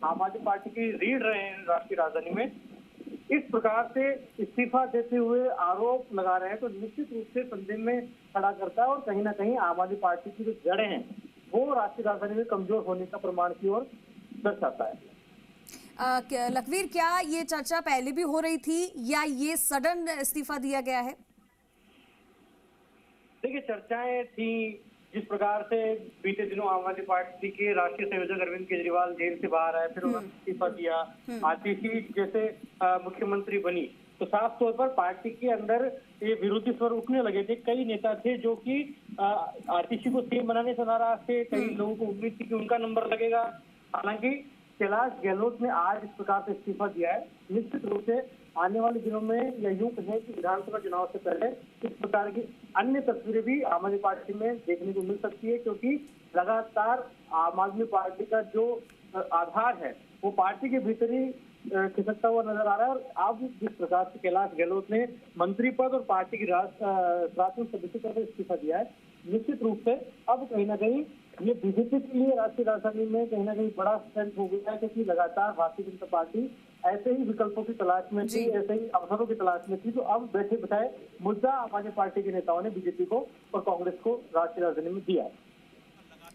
आम आदमी पार्टी की रीढ़ रहे हैं राष्ट्रीय राजधानी में, इस प्रकार से इस्तीफा देते हुए आरोप लगा रहे हैं तो निश्चित रूप से संदेह में खड़ा करता है और कहीं ना कहीं आम आदमी पार्टी की जो जड़ें हैं वो राष्ट्रीय राजधानी में कमजोर होने का प्रमाण की ओर दर्शाता है। लखवीर, क्या ये चर्चा पहले भी हो रही थी या ये सडन इस्तीफा दिया गया है? देखिए, चर्चाएं थी जिस प्रकार से बीते दिनों आम आदमी पार्टी के राष्ट्रीय संयोजक अरविंद केजरीवाल जेल से बाहर आए, फिर उन्होंने इस्तीफा दिया, आतिशी जैसे मुख्यमंत्री बनी, तो साफ तौर पर पार्टी के अंदर ये विरोधी स्वर उठने लगे थे। कई नेता थे जो कि आतिशी को सीएम बनाने से नाराज थे, कई लोगों को उम्मीद थी कि उनका नंबर लगेगा। हालांकि कैलाश गहलोत ने आज इस प्रकार से इस्तीफा दिया है। निश्चित रूप से आने वाले दिनों में यह यूं कहें कि विधानसभा चुनाव से पहले इस प्रकार की अन्य तस्वीरें भी आम आदमी पार्टी में देखने को मिल सकती है, क्योंकि लगातार आम आदमी पार्टी का जो आधार है वो पार्टी के भीतर ही खिसकता हुआ नजर आ रहा है। और अब जिस प्रकार से कैलाश गहलोत ने मंत्री पद और पार्टी की प्राथमिक सदस्यता से इस्तीफा दिया है, निश्चित रूप से अब कहीं ना कहीं ये बीजेपी के लिए राष्ट्रीय राजधानी में कहीं ना कहीं बड़ा स्ट्रेंथ हो गया है, क्योंकि लगातार भारतीय जनता पार्टी ऐसे ही विकल्पों की तलाश में थी, ऐसे ही अवसरों की तलाश में थी। तो अब बैठे बिठाए मुद्दा आम आदमी पार्टी के नेताओं ने बीजेपी को और कांग्रेस को राष्ट्रीय राजधानी में दिया है।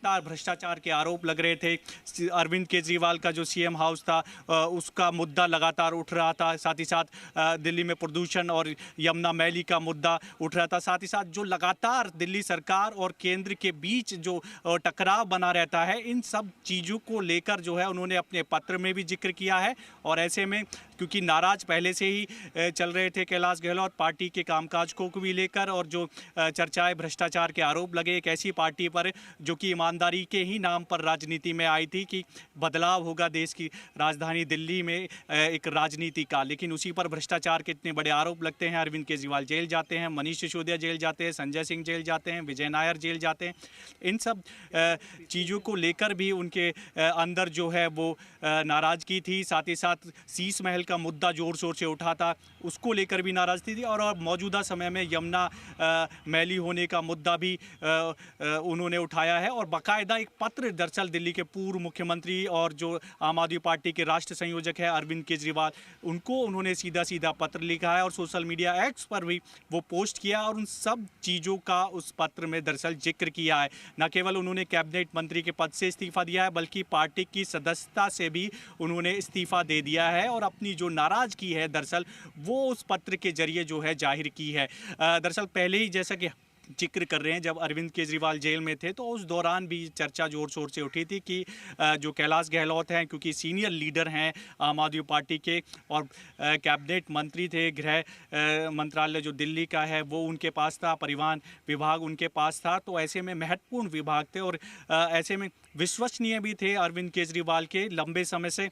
भ्रष्टाचार के आरोप लग रहे थे। अरविंद केजरीवाल का जो सीएम हाउस था उसका मुद्दा लगातार उठ रहा था। साथ ही साथ दिल्ली में प्रदूषण और यमुना मैली का मुद्दा उठ रहा था। साथ ही साथ जो लगातार दिल्ली सरकार और केंद्र के बीच जो टकराव बना रहता है, इन सब चीज़ों को लेकर जो है उन्होंने अपने पत्र में भी जिक्र किया है। और ऐसे में क्योंकि नाराज पहले से ही चल रहे थे कैलाश गहलोत पार्टी के कामकाज को भी लेकर, और जो चर्चाएं भ्रष्टाचार के आरोप लगे एक ऐसी पार्टी पर जो कि ईमानदारी के ही नाम पर राजनीति में आई थी कि बदलाव होगा देश की राजधानी दिल्ली में एक राजनीति का, लेकिन उसी पर भ्रष्टाचार के इतने बड़े आरोप लगते हैं। अरविंद केजरीवाल जेल जाते हैं, मनीष सिसोदिया जेल जाते हैं, संजय सिंह जेल जाते हैं, विजय नायर जेल जाते हैं। इन सब चीज़ों को लेकर भी उनके अंदर जो है वो नाराज़गी थी। साथ ही साथ शीश महल का मुद्दा जोर शोर से उठा था, उसको लेकर भी नाराज़गी थी। और मौजूदा समय में यमुना मैली होने का मुद्दा भी उन्होंने उठाया है। और बाकायदा एक पत्र दरअसल दिल्ली के पूर्व मुख्यमंत्री और जो आम आदमी पार्टी के राष्ट्रीय संयोजक है अरविंद केजरीवाल, उनको उन्होंने सीधा सीधा पत्र लिखा है और सोशल मीडिया एक्स पर भी वो पोस्ट किया और उन सब चीज़ों का उस पत्र में दरअसल जिक्र किया है। न केवल उन्होंने कैबिनेट मंत्री के पद से इस्तीफा दिया है, बल्कि पार्टी की सदस्यता से भी उन्होंने इस्तीफा दे दिया है और अपनी जो नाराज़गी है दरअसल वो उस पत्र के जरिए जो है जाहिर की है। दरअसल पहले ही जैसा कि जिक्र कर रहे हैं, जब अरविंद केजरीवाल जेल में थे तो उस दौरान भी चर्चा जोर शोर से उठी थी कि जो कैलाश गहलोत हैं, क्योंकि सीनियर लीडर हैं आम आदमी पार्टी के और कैबिनेट मंत्री थे, गृह मंत्रालय जो दिल्ली का है वो उनके पास था, परिवहन विभाग उनके पास था, तो ऐसे में महत्वपूर्ण विभाग थे और ऐसे में विश्वसनीय भी थे अरविंद केजरीवाल के, लंबे समय से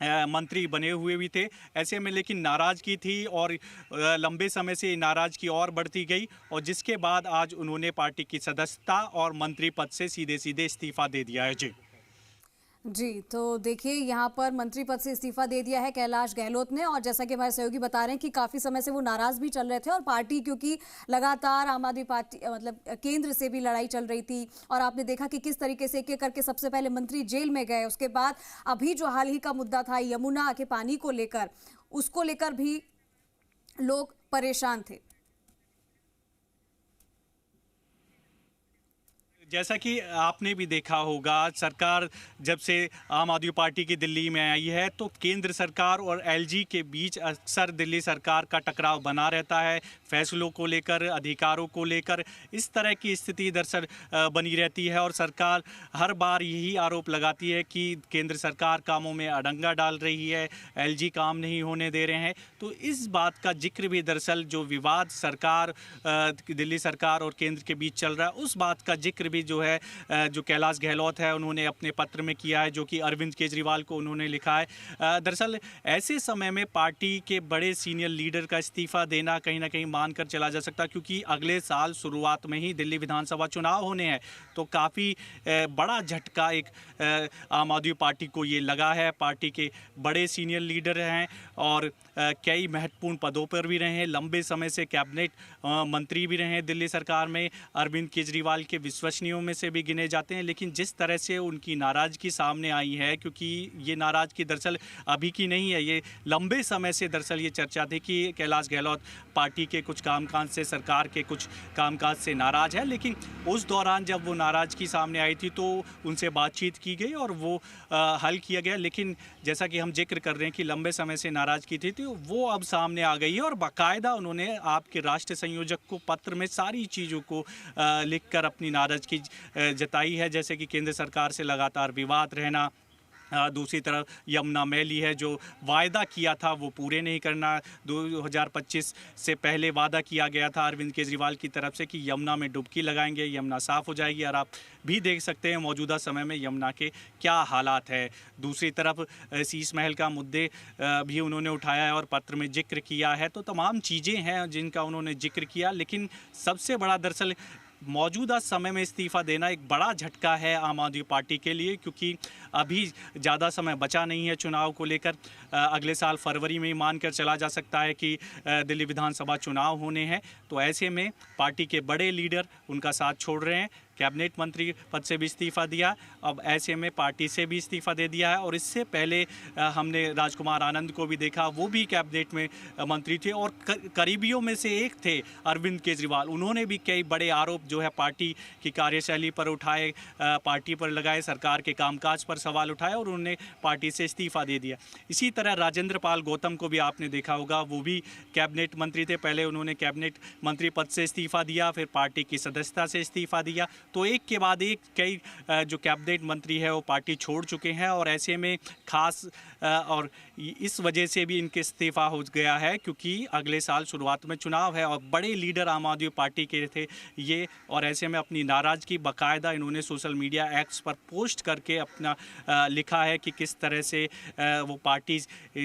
मंत्री बने हुए भी थे। ऐसे में लेकिन नाराज़गी थी और लंबे समय से नाराज़गी और बढ़ती गई और जिसके बाद आज उन्होंने पार्टी की सदस्यता और मंत्री पद से सीधे सीधे इस्तीफा दे दिया है। जी, तो देखिए यहाँ पर मंत्री पद से इस्तीफा दे दिया है कैलाश गहलोत ने। और जैसा कि हमारे सहयोगी बता रहे हैं कि काफ़ी समय से वो नाराज़ भी चल रहे थे और पार्टी क्योंकि लगातार आम आदमी पार्टी मतलब केंद्र से भी लड़ाई चल रही थी और आपने देखा कि किस तरीके से एक एक करके सबसे पहले मंत्री जेल में गए, उसके बाद अभी जो हाल ही का मुद्दा था यमुना के पानी को लेकर, उसको लेकर भी लोग परेशान थे। जैसा कि आपने भी देखा होगा, सरकार जब से आम आदमी पार्टी की दिल्ली में आई है तो केंद्र सरकार और एलजी के बीच अक्सर दिल्ली सरकार का टकराव बना रहता है, फैसलों को लेकर, अधिकारों को लेकर। इस तरह की स्थिति दरअसल बनी रहती है और सरकार हर बार यही आरोप लगाती है कि केंद्र सरकार कामों में अड़ंगा डाल रही है, एलजी काम नहीं होने दे रहे हैं। तो इस बात का जिक्र भी दरअसल जो विवाद सरकार दिल्ली सरकार और केंद्र के बीच चल रहा है, उस बात का जिक्र भी जो है जो कैलाश गहलोत है उन्होंने अपने पत्र में किया है, जो कि अरविंद केजरीवाल को उन्होंने लिखा है। दरअसल ऐसे समय में पार्टी के बड़े सीनियर लीडर का इस्तीफा देना कहीं ना कहीं मानकर चला जा सकता है, क्योंकि अगले साल शुरुआत में ही दिल्ली विधानसभा चुनाव होने हैं। तो काफ़ी बड़ा झटका एक आम आदमी पार्टी को ये लगा है। पार्टी के बड़े सीनियर लीडर हैं और कई महत्वपूर्ण पदों पर भी रहे हैं, लंबे समय से कैबिनेट मंत्री भी रहे हैं दिल्ली सरकार में। अरविंद केजरीवाल के विश्वसनीय कंपनियों में से भी गिने जाते हैं, लेकिन जिस तरह से उनकी नाराज़गी सामने आई है, क्योंकि ये नाराज़गी दरअसल अभी की नहीं है, ये लंबे समय से दरअसल ये चर्चा थी कि कैलाश गहलोत पार्टी के कुछ कामकाज से, सरकार के कुछ कामकाज से नाराज़ है। लेकिन उस दौरान जब वो नाराज़गी सामने आई थी तो उनसे बातचीत की गई और वो हल किया गया। लेकिन जैसा कि हम जिक्र कर रहे हैं कि लंबे समय से नाराज़गी थी तो वो अब सामने आ गई है और बाकायदा उन्होंने आपके राष्ट्रीय संयोजक को पत्र में सारी चीज़ों को लिखकर अपनी नाराज़गी जताई है, जैसे कि केंद्र सरकार से लगातार विवाद रहना, दूसरी तरफ यमुना मैली है, जो वायदा किया था वो पूरे नहीं करना। 2025 से पहले वादा किया गया था अरविंद केजरीवाल की तरफ से कि यमुना में डुबकी लगाएंगे, यमुना साफ़ हो जाएगी, और आप भी देख सकते हैं मौजूदा समय में यमुना के क्या हालात है। दूसरी तरफ शीश महल का मुद्दे भी उन्होंने उठाया है और पत्र में जिक्र किया है। तो तमाम चीज़ें हैं जिनका उन्होंने जिक्र किया, लेकिन सबसे बड़ा दरअसल मौजूदा समय में इस्तीफ़ा देना एक बड़ा झटका है आम आदमी पार्टी के लिए, क्योंकि अभी ज़्यादा समय बचा नहीं है चुनाव को लेकर। अगले साल फरवरी में ही मानकर चला जा सकता है कि दिल्ली विधानसभा चुनाव होने हैं। तो ऐसे में पार्टी के बड़े लीडर उनका साथ छोड़ रहे हैं, कैबिनेट मंत्री पद से भी इस्तीफ़ा दिया, अब ऐसे में पार्टी से भी इस्तीफ़ा दे दिया है। और इससे पहले हमने राजकुमार आनंद को भी देखा, वो भी कैबिनेट में मंत्री थे और करीबियों में से एक थे अरविंद केजरीवाल। उन्होंने भी कई बड़े आरोप जो है पार्टी की कार्यशैली पर उठाए, पार्टी पर लगाए, सरकार के कामकाज पर सवाल उठाए और उन्होंने पार्टी से इस्तीफ़ा दे दिया। इसी तरह राजेंद्र पाल गौतम को भी आपने देखा होगा, वो भी कैबिनेट मंत्री थे, पहले उन्होंने कैबिनेट मंत्री पद से इस्तीफ़ा दिया, फिर पार्टी की सदस्यता से इस्तीफ़ा दिया। तो एक के बाद एक कई जो कैबिनेट मंत्री है वो पार्टी छोड़ चुके हैं और ऐसे में खास और इस वजह से भी इनके इस्तीफ़ा हो गया है, क्योंकि अगले साल शुरुआत में चुनाव है और बड़े लीडर आम आदमी पार्टी के थे ये। और ऐसे में अपनी नाराज़गी बाकायदा इन्होंने सोशल मीडिया एक्स पर पोस्ट करके अपना लिखा है कि किस तरह से वो पार्टी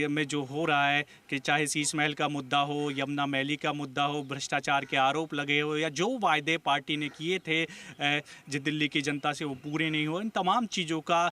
में जो हो रहा है, कि चाहे शीश महल का मुद्दा हो, यमुना मैली का मुद्दा हो, भ्रष्टाचार के आरोप लगे हो, या जो वायदे पार्टी ने किए थे जो दिल्ली की जनता से वो पूरे नहीं हुए, इन तमाम चीज़ों का